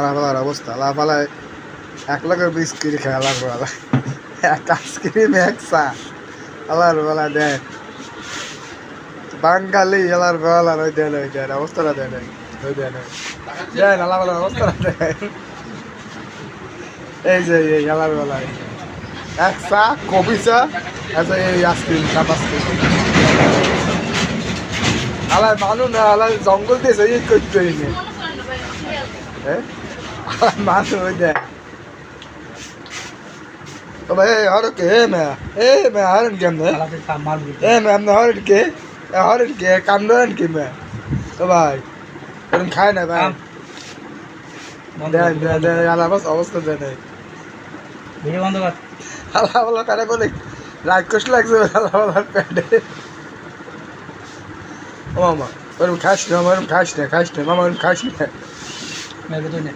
আলাপালার অবস্থা আলাপালায় 1 লাখের বিস্কিট খায় আলাপালা এক আইসক্রিম এক চা আলার বেলা দেয় বাঙালি এলার বেলার ওই দেন ওই দেন অবস্থাটা দেন ওই দেন দেন আলাপালার অবস্থাটা দেন এই যে এই এলার বেলায় এক চা কফি চা আচ্ছা এই আইসক্রিম কাপ আইসক্রিম আলার মানুষ না আলার জঙ্গল দিয়েছে এই করতে হ্যাঁ মানুষ ওই দেয় तो भाई हर के मैं हर के मैं हमने हर के काम डन के मैं तो भाई तुम खाए ना भाई दे यार बस अवस्था दे नहीं ভিডিও বন্ধ কর আল্লাহ বলা কারে বলে রাগ কষ্ট লাগছে আল্লাহ বলার পেটে ও মামা ওরম খাস না মামা ওরম খাস না মামা ওরম খাস না মেরে তো নে